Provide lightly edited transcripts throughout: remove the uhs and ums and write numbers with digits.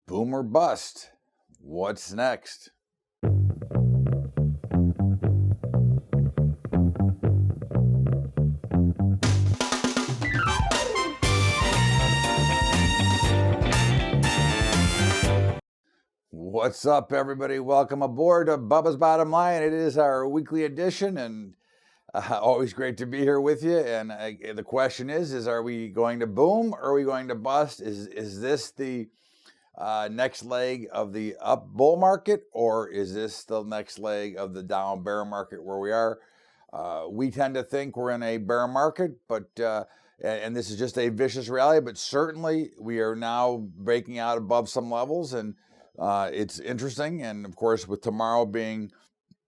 Boom or bust? What's next? What's up, everybody? Welcome aboard to Bubba's Bottom Line. It is our weekly edition, and always great to be here with you. And the question is are we going to boom or are we going to bust? Is this the next leg of the up bull market, or is this the next leg of the down bear market where we are? We tend to think we're in a bear market, but and this is just a vicious rally, but certainly we are now breaking out above some levels, and it's interesting. And of course, with tomorrow being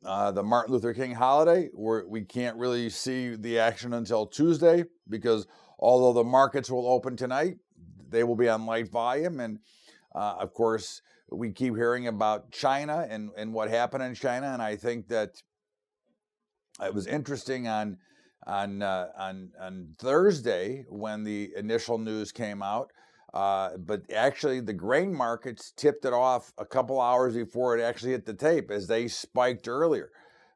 the Martin Luther King holiday, we can't really see the action until Tuesday, because although the markets will open tonight, they will be on light volume. And of course, we keep hearing about China and what happened in China. And I think that it was interesting on Thursday when the initial news came out. But actually, the grain markets tipped it off a couple hours before it actually hit the tape, as they spiked earlier.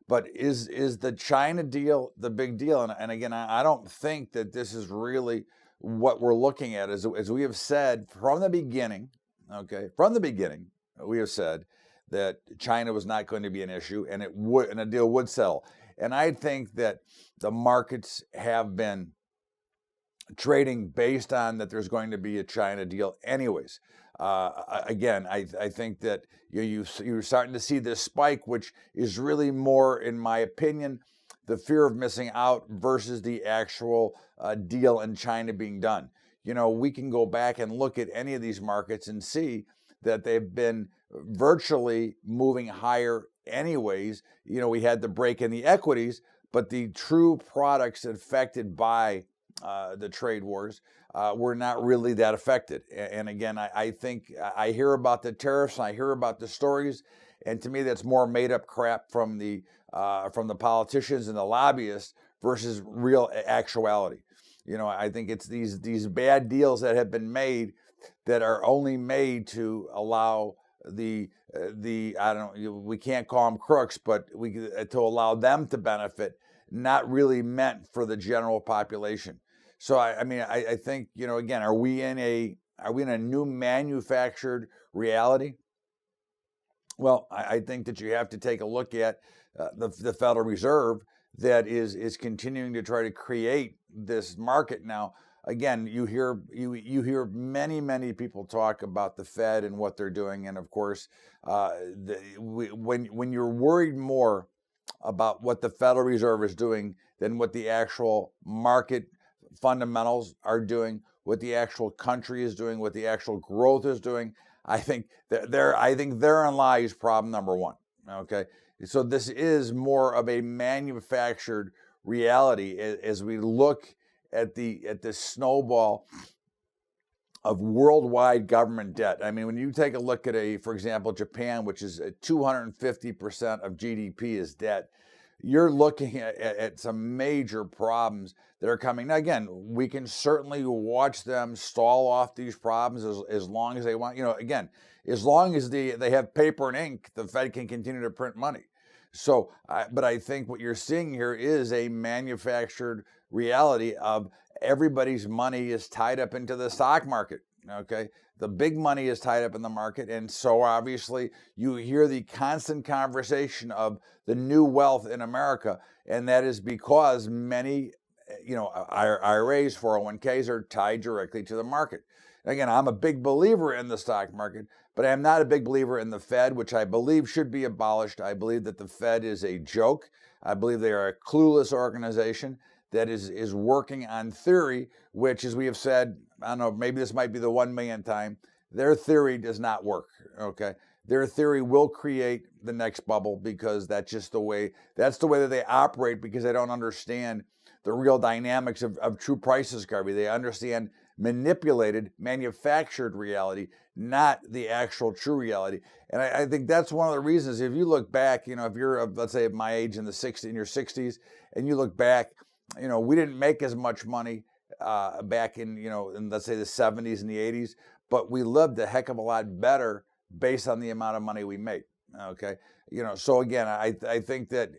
But is the China deal the big deal? And again, I don't think that this is really what we're looking at. As we have said from the beginning, we have said that China was not going to be an issue, and a deal would settle. And I think that the markets have been trading based on that there's going to be a China deal anyways. Again, I think that you're starting to see this spike, which is really more, in my opinion, the fear of missing out versus the actual deal in China being done. You know, we can go back and look at any of these markets and see that they've been virtually moving higher anyways. You know, we had the break in the equities, but the true products affected by the trade wars were not really that affected. And again, I think I hear about the tariffs, and I hear about the stories, and to me that's more made up crap from the politicians and the lobbyists versus real actuality. You know, I think it's these bad deals that have been made that are only made to allow the I don't know, we can't call them crooks, but to allow them to benefit, not really meant for the general population. So I think, you know, again, are we in a new manufactured reality? Well, I think that you have to take a look at the Federal Reserve that is continuing to try to create this market. Now, again, you hear many people talk about the Fed and what they're doing, and of course, when you're worried more about what the Federal Reserve is doing than what the actual market fundamentals are doing, what the actual country is doing, what the actual growth is doing, I think therein lies problem number one. Okay, so this is more of a manufactured reality as we look at the snowball of worldwide government debt. I mean, when you take a look at for example, Japan, which is 250% of GDP is debt, you're looking at some major problems that are coming. Now, again, we can certainly watch them stall off these problems as long as they want. You know, again, as long as they have paper and ink, the Fed can continue to print money. So, but I think what you're seeing here is a manufactured reality of everybody's money is tied up into the stock market. Okay, the big money is tied up in the market, and so obviously you hear the constant conversation of the new wealth in America, and that is because many, you know, IRAs, 401ks are tied directly to the market. Again, I'm a big believer in the stock market, but I am not a big believer in the Fed, which I believe should be abolished. I believe that the Fed is a joke. I believe they are a clueless organization that is working on theory, which, as we have said, I don't know, maybe this might be the 1 millionth time, their theory does not work, okay? Their theory will create the next bubble, because that's just the way that they operate, because they don't understand the real dynamics of true price discovery. They understand manipulated, manufactured reality, not the actual true reality. And I think that's one of the reasons, if you look back, you know, if you're, let's say, of my age in your 60s, and you look back, you know, we didn't make as much money back in, you know, in, let's say, the 70s and the 80s, but we lived a heck of a lot better based on the amount of money we make. Okay, so again, I think that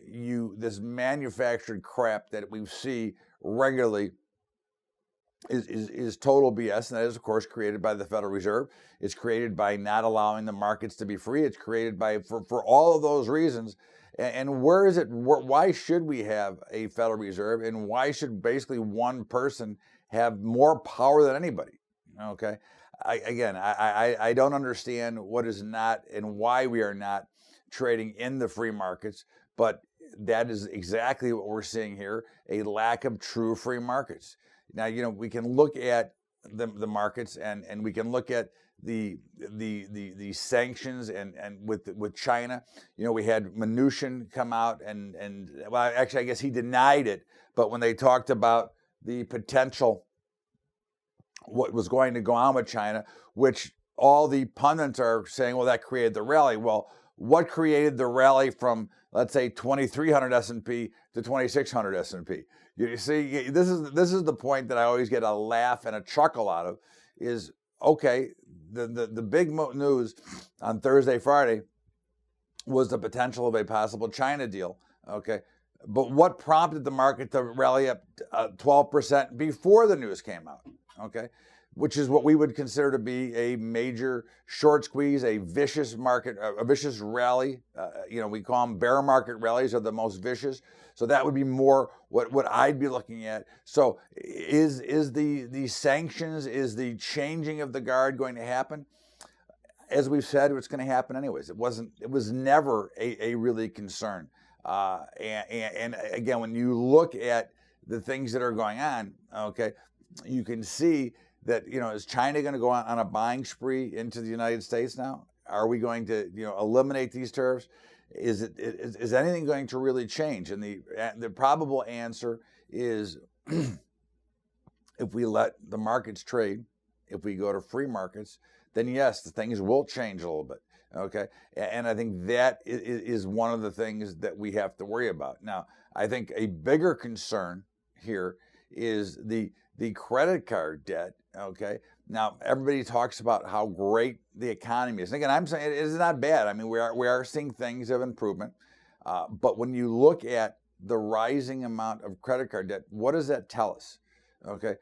this manufactured crap that we see regularly is total BS, and that is, of course, created by the Federal Reserve. It's created by not allowing the markets to be free. It's created for all of those reasons. And where is it? Why should we have a Federal Reserve, and why should basically one person have more power than anybody? Okay, I don't understand what is not and why we are not trading in the free markets, but that is exactly what we're seeing here, a lack of true free markets. Now, we can look at the markets, and we can look at the sanctions and with China. We had Mnuchin come out and well, actually, I guess he denied it, but when they talked about the potential, what was going to go on with China, which all the pundits are saying, well, that created the rally. Well, what created the rally from, let's say, 2,300 S&P to 2,600 S&P? You see, this is the point that I always get a laugh and a chuckle out of. Is okay. The big news on Thursday, Friday was the potential of a possible China deal. Okay, but what prompted the market to rally up 12% before the news came out? Okay, which is what we would consider to be a major short squeeze, a vicious market, a vicious rally. We call them bear market rallies, are the most vicious. So that would be more what I'd be looking at. So is the sanctions, is the changing of the guard going to happen? As we've said, it's going to happen anyways. It was never a really concern. And again, when you look at the things that are going on, okay, you can see that, is China going to go on a buying spree into the United States now? Are we going to, eliminate these tariffs? Is anything going to really change? And the probable answer is if we let the markets trade, if we go to free markets, then yes, the things will change a little bit. Okay, and I think that is one of the things that we have to worry about. Now, I think a bigger concern here is the credit card debt. Okay, now everybody talks about how great the economy is. And again, I'm saying it is not bad. I mean, we are seeing things of improvement, but when you look at the rising amount of credit card debt, what does that tell us? Okay,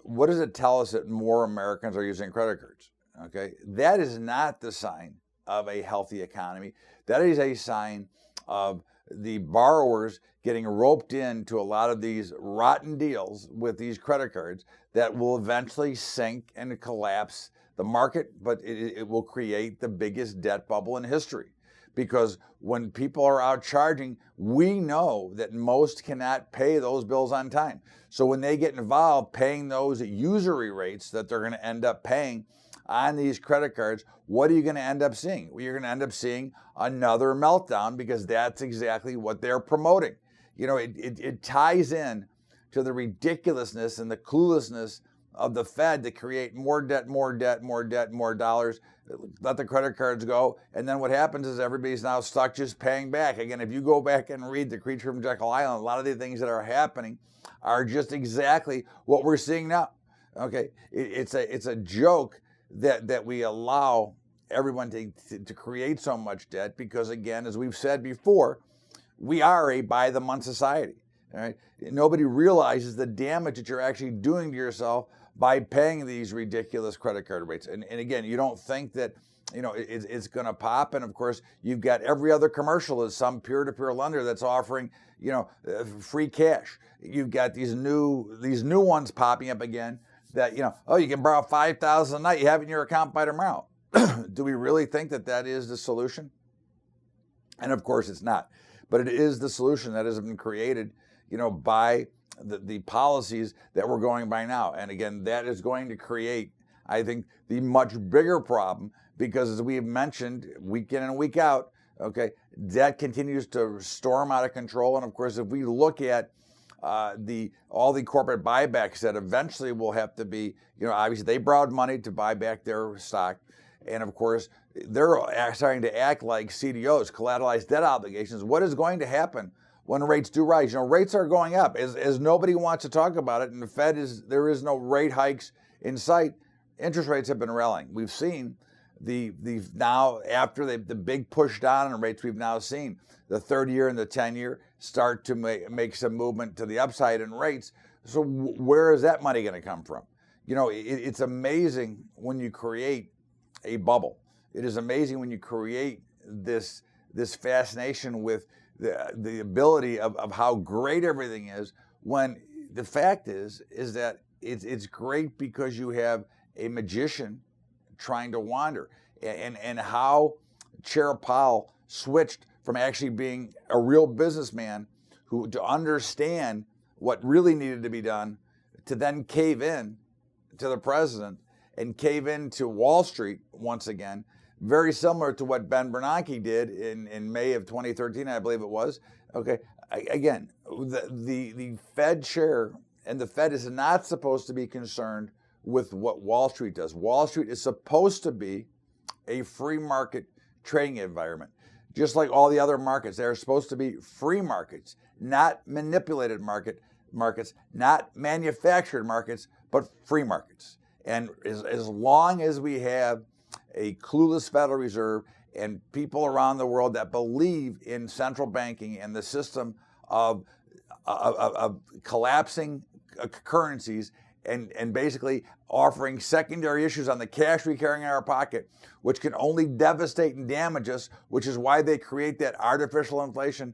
what does it tell us that more Americans are using credit cards? Okay, that is not the sign of a healthy economy. That is a sign of the borrowers getting roped into a lot of these rotten deals with these credit cards that will eventually sink and collapse the market, but it will create the biggest debt bubble in history. Because when people are out charging, we know that most cannot pay those bills on time. So when they get involved paying those usury rates that they're going to end up paying on these credit cards, what are you going to end up seeing? Well, you're going to end up seeing another meltdown, because that's exactly what they're promoting. It ties in to the ridiculousness and the cluelessness of the Fed to create more debt, more debt, more debt, more dollars, let the credit cards go. And then what happens is everybody's now stuck just paying back. Again, if you go back and read The Creature from Jekyll Island, a lot of the things that are happening are just exactly what we're seeing now. Okay, it's a joke that we allow everyone to create so much debt, because again, as we've said before, we are a by the month society. All right, nobody realizes the damage that you're actually doing to yourself by paying these ridiculous credit card rates. And again, you don't think that it's going to pop. And of course, you've got every other commercial is some peer-to-peer lender that's offering free cash. You've got these new ones popping up again that you can borrow $5,000 a night, you have it in your account by tomorrow. Do we really think that is the solution? And of course it's not, but it is the solution that has been created by the policies that we're going by now. And again, that is going to create, I think, the much bigger problem, because as we have mentioned week in and week out, okay, debt continues to storm out of control. And of course, if we look at all the corporate buybacks that eventually will have to be, obviously they borrowed money to buy back their stock. And of course, they're starting to act like CDOs, collateralized debt obligations. What is going to happen when rates do rise? Rates are going up as nobody wants to talk about it. And the Fed there is no rate hikes in sight. interest rates have been rallying. We've seen the now, after the big push down in rates, we've now seen the 30-year and the 10-year start to make some movement to the upside in rates. So where is that money going to come from? You know, it's amazing when you create a bubble. It is amazing when you create this fascination with the ability of how great everything is, when the fact is that it's great because you have a magician trying to wander, and how Chair Powell switched from actually being a real businessman to understand what really needed to be done, to then cave in to the president and cave into Wall Street once again, very similar to what Ben Bernanke did in May of 2013, I believe it was. Okay, again, the Fed chair, and the Fed is not supposed to be concerned with what Wall Street does. Wall Street is supposed to be a free market trading environment. Just like all the other markets, they're supposed to be free markets, not manipulated markets, not manufactured markets, but free markets. And as long as we have a clueless Federal Reserve and people around the world that believe in central banking and the system of collapsing currencies and basically offering secondary issues on the cash we carry in our pocket, which can only devastate and damage us, which is why they create that artificial inflation,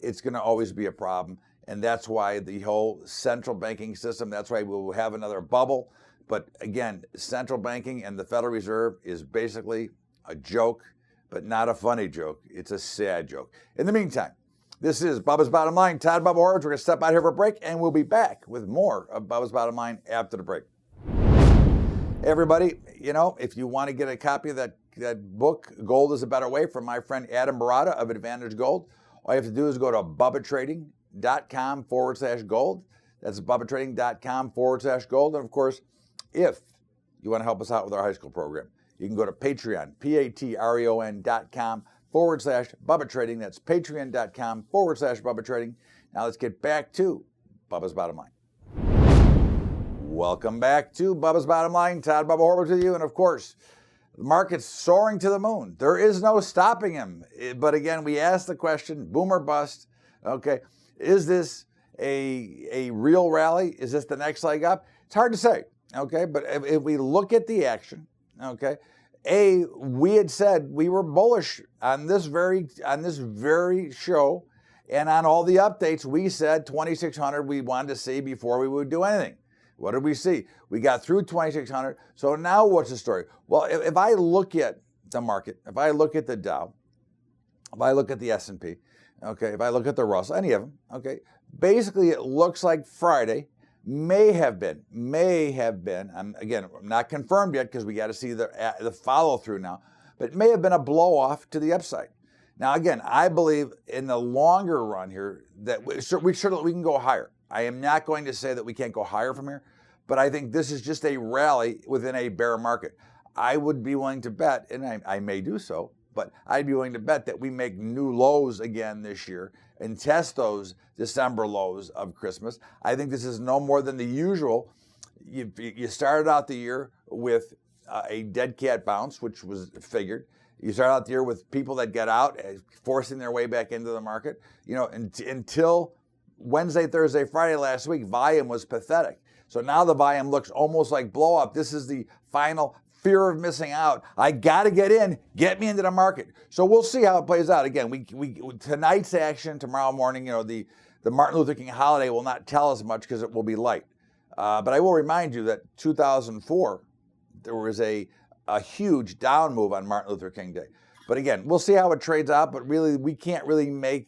it's going to always be a problem. And that's why the whole central banking system, that's why we'll have another bubble. But again, central banking and the Federal Reserve is basically a joke, but not a funny joke. It's a sad joke. In the meantime, this is Bubba's Bottom Line. Todd Bubba Horowitz. We're going to step out here for a break, and we'll be back with more of Bubba's Bottom Line after the break. Hey everybody, you know, if you want to get a copy of that book, Gold is a Better Way, from my friend Adam Barata of Advantage Gold, all you have to do is go to BubbaTrading.com/gold. That's BubbaTrading.com/gold. And of course, if you want to help us out with our high school program, you can go to Patreon, patreon.com/Bubba Trading. That's patreon.com/Bubba Trading. Now let's get back to Bubba's Bottom Line. Welcome back to Bubba's Bottom Line. Todd Bubba Horowitz with you. And of course, the market's soaring to the moon. There is no stopping him. But again, we asked the question, boom or bust. Okay, is this a real rally? Is this the next leg up? It's hard to say. Okay, but if we look at the action, okay, we had said we were bullish on this very show, and on all the updates, we said 2,600 we wanted to see before we would do anything. What did we see? We got through 2,600. So now what's the story? Well, if I look at the market, if I look at the Dow, if I look at the S&P, okay, if I look at the Russell, any of them, okay, basically it looks like Friday may have been, I'm not confirmed yet because we got to see the follow through now, but it may have been a blow off to the upside. Now, again, I believe in the longer run here that we can go higher. I am not going to say that we can't go higher from here, but I think this is just a rally within a bear market. I would be willing to bet, and I may do so, but I'd be willing to bet that we make new lows again this year and test those December lows of Christmas. I think this is no more than the usual. You started out the year with a dead cat bounce, which was figured. You started out the year with people that got out, forcing their way back into the market. You know, until Wednesday, Thursday, Friday last week, volume was pathetic. So now the volume looks almost like blow up. This is the final fear of missing out. I got to get in, get me into the market. So we'll see how it plays out. Again, we tonight's action, tomorrow morning, you know, the Martin Luther King holiday will not tell us much because it will be light. But I will remind you that 2004, there was a huge down move on Martin Luther King Day. But again, we'll see how it trades out. But really, we can't really make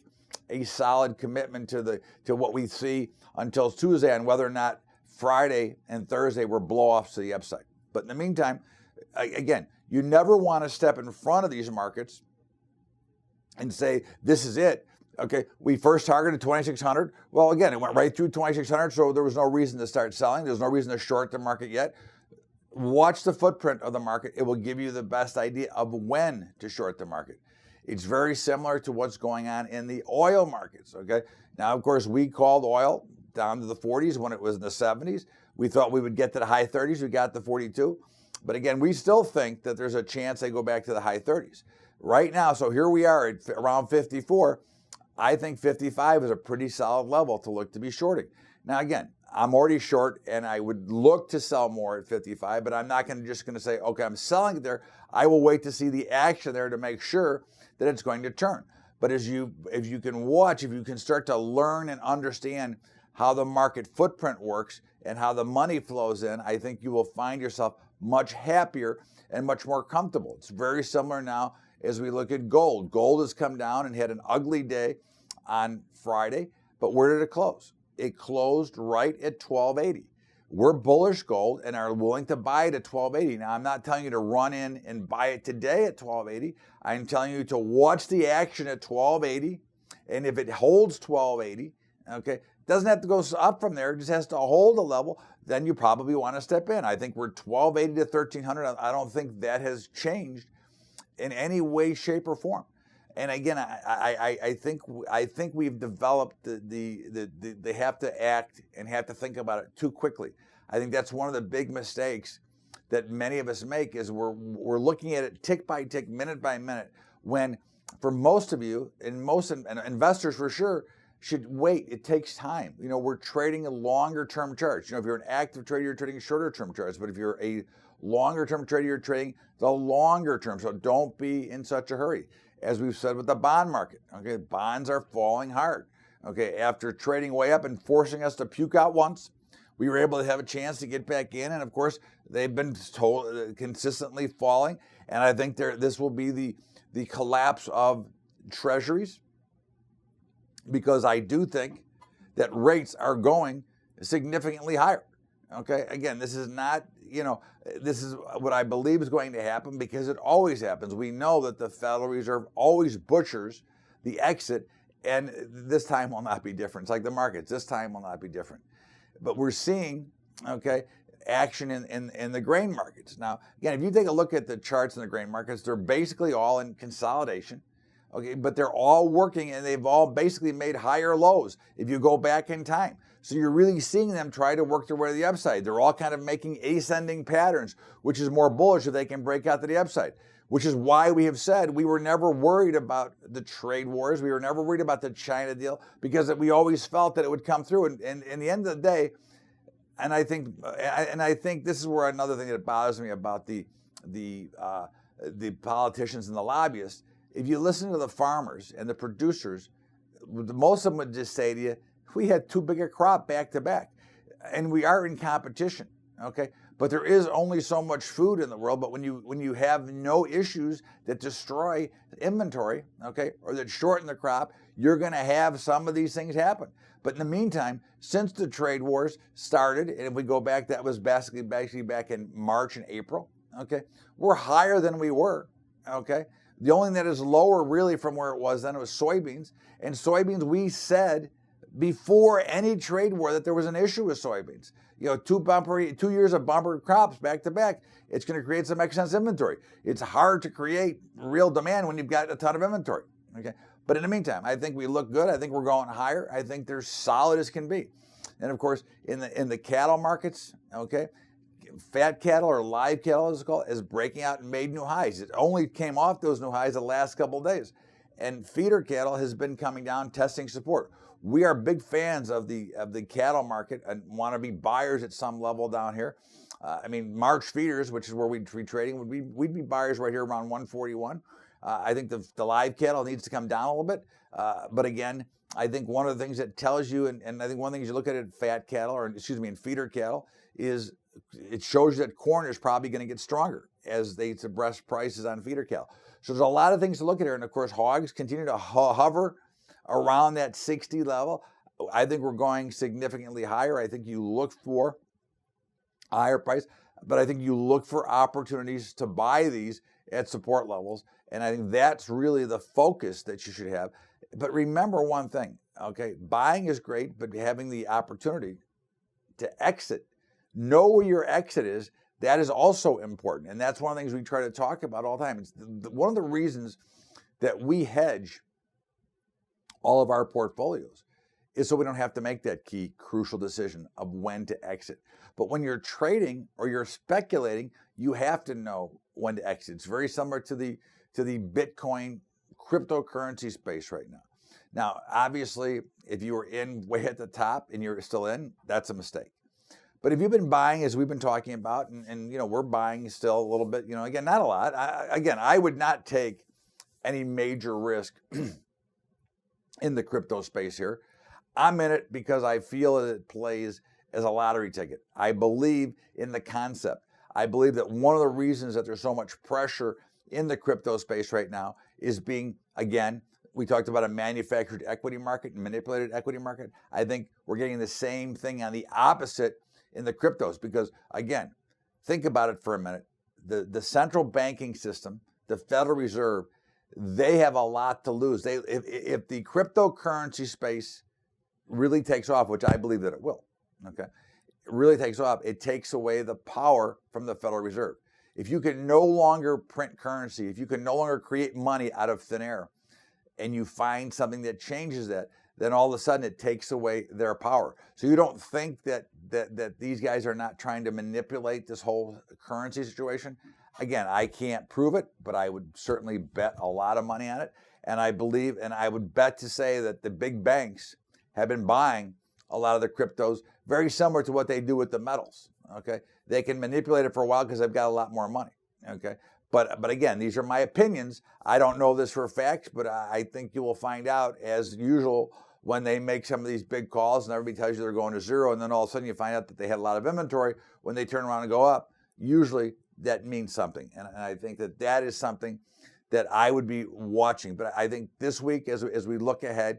a solid commitment to what we see until Tuesday on whether or not Friday and Thursday were blow-offs to the upside. But in the meantime, again, you never want to step in front of these markets and say, this is it. Okay, we first targeted 2,600. Well, again, it went right through 2,600, so there was no reason to start selling. There's no reason to short the market yet. Watch the footprint of the market. It will give you the best idea of when to short the market. It's very similar to what's going on in the oil markets, okay? Now, of course, we called oil down to the 40s when it was in the 70s. We thought we would get to the high 30s. We got to 42. But again, we still think that there's a chance they go back to the high 30s. Right now, so here we are at around 54. I think 55 is a pretty solid level to look to be shorting. Now again, I'm already short and I would look to sell more at 55, but I'm not just going to say, okay, I'm selling it there. I will wait to see the action there to make sure that it's going to turn. But if you can watch, if you can start to learn and understand how the market footprint works and how the money flows in, I think you will find yourself much happier and much more comfortable. It's very similar now as we look at gold. Gold has come down and had an ugly day on Friday, but where did it close? It closed right at 1280. We're bullish gold and are willing to buy it at 1280. Now, I'm not telling you to run in and buy it today at 1280. I'm telling you to watch the action at 1280. And if it holds 1280, okay, doesn't have to go up from there, it just has to hold a level, then you probably want to step in. I think we're 1280 to 1300. I don't think that has changed in any way, shape, or form. And again, I think we've developed they have to act and have to think about it too quickly. I think that's one of the big mistakes that many of us make is we're looking at it tick by tick, minute by minute, when for most of you and most investors for sure should wait. It takes time. You know, we're trading a longer term charts. You know, if you're an active trader, you're trading shorter term charts, but if you're a longer term trader, you're trading the longer term. So don't be in such a hurry. As we've said with the bond market, okay, bonds are falling hard. Okay, after trading way up and forcing us to puke out once, we were able to have a chance to get back in, and of course, they've been consistently falling. And I think this will be the collapse of treasuries, because I do think that rates are going significantly higher. Okay, again, this is not, this is what I believe is going to happen because it always happens. We know that the Federal Reserve always butchers the exit, and this time will not be different. It's like the markets, this time will not be different. But we're seeing, okay, action in the grain markets. Now, again, if you take a look at the charts in the grain markets, they're basically all in consolidation. Okay, but they're all working and they've all basically made higher lows if you go back in time. So you're really seeing them try to work their way to the upside. They're all kind of making ascending patterns, which is more bullish if they can break out to the upside, which is why we have said we were never worried about the trade wars. We were never worried about the China deal because we always felt that it would come through. And in the end of the day, and I think this is where another thing that bothers me about the politicians and the lobbyists. If you listen to the farmers and the producers, most of them would just say to you, we had too big a crop back to back. And we are in competition, okay? But there is only so much food in the world, but when you have no issues that destroy inventory, okay, or that shorten the crop, you're gonna have some of these things happen. But in the meantime, since the trade wars started, and if we go back, that was basically back in March and April, okay? We're higher than we were, okay? The only thing that is lower really from where it was then was soybeans. And soybeans, we said before any trade war that there was an issue with soybeans. 2 years of bumper crops back to back, it's going to create some excess inventory. It's hard to create real demand when you've got a ton of inventory. Okay, but in the meantime, I think we look good. I think we're going higher. I think they're solid as can be. And of course, in the cattle markets, okay, fat cattle or live cattle, as it's called, is breaking out and made new highs. It only came off those new highs the last couple of days. And feeder cattle has been coming down, testing support. We are big fans of the cattle market and want to be buyers at some level down here. March feeders, which is where we'd be trading, we'd be buyers right here around 141. I think the live cattle needs to come down a little bit. But again, I think one of the things that tells you, and I think one of the things you look at in fat cattle, in feeder cattle, is it shows you that corn is probably going to get stronger as they suppress prices on feeder cattle. So there's a lot of things to look at here. And of course, hogs continue to hover around that 60 level. I think we're going significantly higher. I think you look for a higher price, but I think you look for opportunities to buy these at support levels. And I think that's really the focus that you should have. But remember one thing, okay? Buying is great, but having the opportunity to exit, know where your exit is, that is also important. And that's one of the things we try to talk about all the time. It's one of the reasons that we hedge all of our portfolios is so we don't have to make that key crucial decision of when to exit. But when you're trading or you're speculating, you have to know when to exit. It's very similar to the Bitcoin cryptocurrency space right now. Now, obviously, if you were in way at the top and you're still in, that's a mistake. But if you've been buying, as we've been talking about, and we're buying still a little bit, again, not a lot. I would not take any major risk in the crypto space here. I'm in it because I feel that it plays as a lottery ticket. I believe in the concept. I believe that one of the reasons that there's so much pressure in the crypto space right now is being, again, we talked about a manufactured equity market and manipulated equity market. I think we're getting the same thing on the opposite in the cryptos because, again, think about it for a minute. The central banking system, the Federal Reserve, they have a lot to lose. If the cryptocurrency space really takes off, which I believe that it will, okay, it really takes off, it takes away the power from the Federal Reserve. If you can no longer print currency, if you can no longer create money out of thin air, and you find something that changes that, then all of a sudden it takes away their power. So you don't think that these guys are not trying to manipulate this whole currency situation? Again, I can't prove it, but I would certainly bet a lot of money on it. And I believe, and I would bet to say that the big banks have been buying a lot of the cryptos, very similar to what they do with the metals, okay? They can manipulate it for a while because they've got a lot more money, okay? But again, these are my opinions. I don't know this for a fact, but I think you will find out, as usual, when they make some of these big calls and everybody tells you they're going to zero, and then all of a sudden you find out that they had a lot of inventory. When they turn around and go up, usually that means something. And I think that is something that I would be watching. But I think this week, as we look ahead,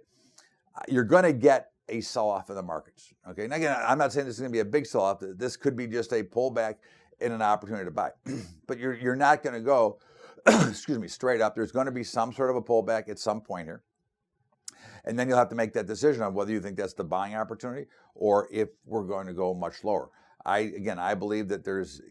you're going to get a sell-off in the markets. Okay. And again, I'm not saying this is going to be a big sell-off. This could be just a pullback and an opportunity to buy. But you're not going to go, excuse me, straight up. There's going to be some sort of a pullback at some point here. And then you'll have to make that decision on whether you think that's the buying opportunity or if we're going to go much lower. I believe that there's,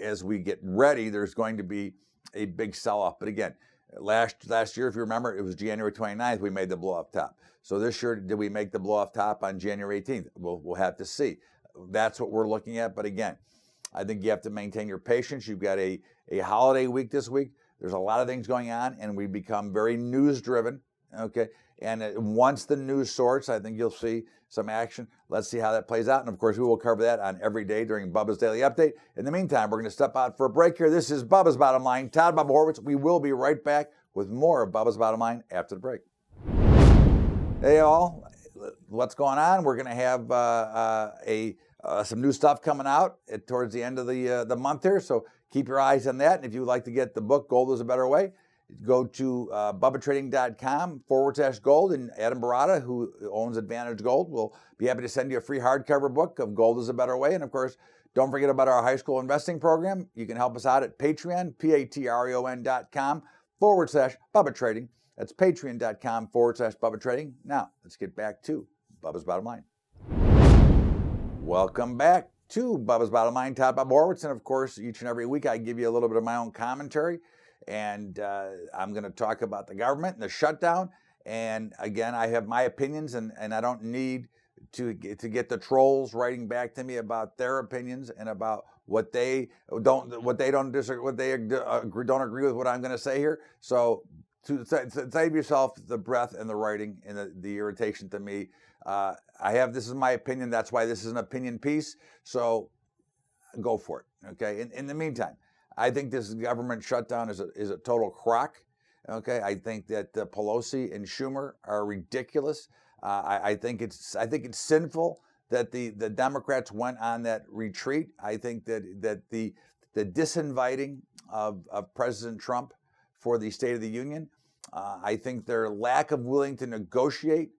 as we get ready, there's going to be a big sell-off. But again, last year, if you remember, it was January 29th, we made the blow-off top. So this year, did we make the blow-off top on January 18th? We'll have to see. That's what we're looking at. But again, I think you have to maintain your patience. You've got a holiday week this week. There's a lot of things going on, and we become very news-driven, okay? And once the news sorts, I think you'll see some action. Let's see how that plays out. And, of course, we will cover that on every day during Bubba's Daily Update. In the meantime, we're going to step out for a break here. This is Bubba's Bottom Line. Todd Bubba Horwitz. We will be right back with more of Bubba's Bottom Line after the break. Hey, all. What's going on? We're going to have some new stuff coming out towards the end of the month here. So keep your eyes on that. And if you would like to get the book, Gold is a Better Way, go to BubbaTrading.com/gold, and Adam Barata, who owns Advantage Gold, will be happy to send you a free hardcover book of Gold is a Better Way. And of course, don't forget about our high school investing program. You can help us out at Patreon, patreon.com/Bubba Trading. That's patreon.com/Bubba Trading. Now, let's get back to Bubba's Bottom Line. Welcome back to Bubba's Bottom Line. Todd Bubba Horwitz. And of course, each and every week I give you a little bit of my own commentary. And I'm going to talk about the government and the shutdown. And again, I have my opinions, and I don't need to get the trolls writing back to me about their opinions and about what they don't agree with what I'm going to say here. So to save yourself the breath and the writing and the irritation to me, this is my opinion. That's why this is an opinion piece. So go for it. Okay. In the meantime, I think this government shutdown is a total crock. Okay, I think that Pelosi and Schumer are ridiculous. I think it's sinful that the Democrats went on that retreat. I think that the disinviting of President Trump for the State of the Union, I think their lack of willing to negotiate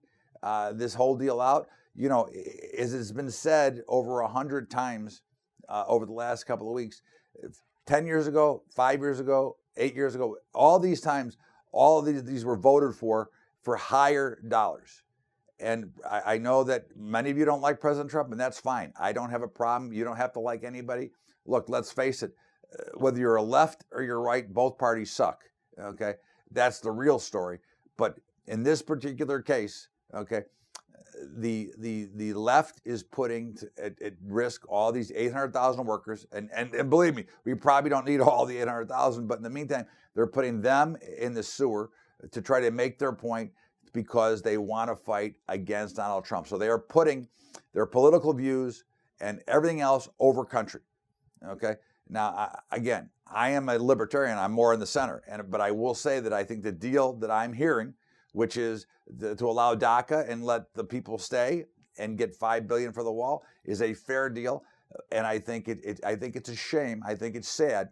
this whole deal out. As it's been said over 100 times over the last couple of weeks. 10 years ago, 5 years ago, 8 years ago, all these times, all of these were voted for higher dollars. And I know that many of you don't like President Trump, and that's fine. I don't have a problem. You don't have to like anybody. Look, let's face it, whether you're a left or you're right, both parties suck, okay? That's the real story. But in this particular case, okay, the left is putting at risk all these 800,000 workers, and believe me, we probably don't need all the 800,000, but in the meantime, they're putting them in the sewer to try to make their point because they want to fight against Donald Trump. So they are putting their political views and everything else over country. Okay. Now, again, I am a libertarian. I'm more in the center, but I will say that I think the deal that I'm hearing, which is to allow DACA and let the people stay and get $5 billion for the wall, is a fair deal. And I think it's a shame. I think it's sad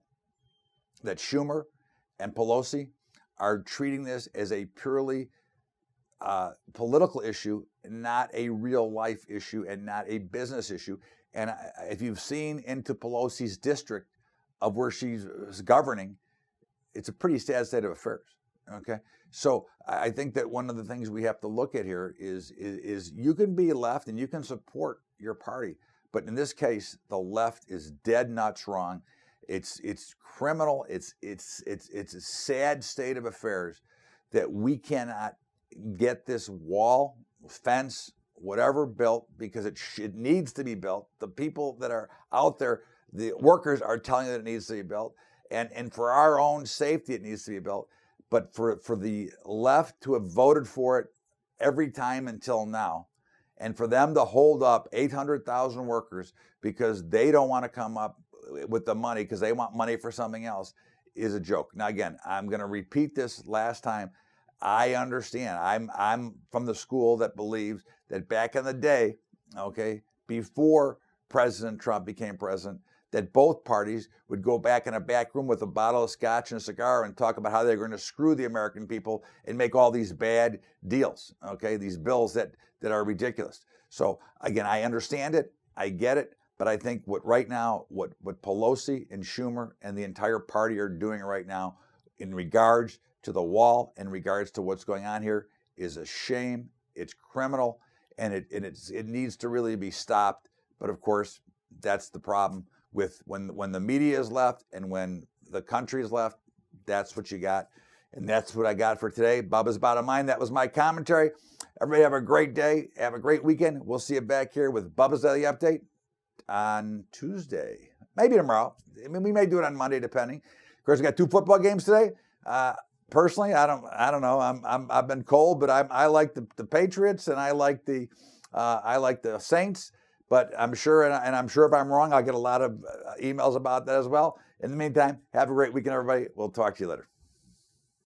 that Schumer and Pelosi are treating this as a purely political issue, not a real life issue and not a business issue. And if you've seen into Pelosi's district of where she's governing, it's a pretty sad state of affairs. Okay, so I think that one of the things we have to look at here is you can be left and you can support your party, but in this case, the left is dead nuts wrong. It's criminal. It's a sad state of affairs that we cannot get this wall, fence, whatever built because it needs to be built. The people that are out there, the workers are telling you that it needs to be built, and for our own safety, it needs to be built. But for the left to have voted for it every time until now, and for them to hold up 800,000 workers because they don't want to come up with the money because they want money for something else is a joke. Now, again, I'm going to repeat this last time. I understand. I'm from the school that believes that back in the day, okay, before President Trump became president, that both parties would go back in a back room with a bottle of scotch and a cigar and talk about how they're going to screw the American people and make all these bad deals, okay, these bills that are ridiculous. So again, I understand it, I get it, but I think what Pelosi and Schumer and the entire party are doing right now in regards to the wall, in regards to what's going on here, is a shame. It's criminal, and it needs to really be stopped. But of course, that's the problem with when the media is left and when the country is left. That's what you got, and that's what I got for today. Bubba's Bottom Line. That was my commentary. Everybody have a great day. Have a great weekend. We'll see you back here with Bubba's Daily Update on Tuesday, maybe tomorrow. I mean, we may do it on Monday, depending. Of course, we got 2 football games today. Personally, I don't know. I've been cold, but I like the Patriots and I like the Saints. But I'm sure, and I'm sure if I'm wrong, I'll get a lot of emails about that as well. In the meantime, have a great weekend, everybody. We'll talk to you later.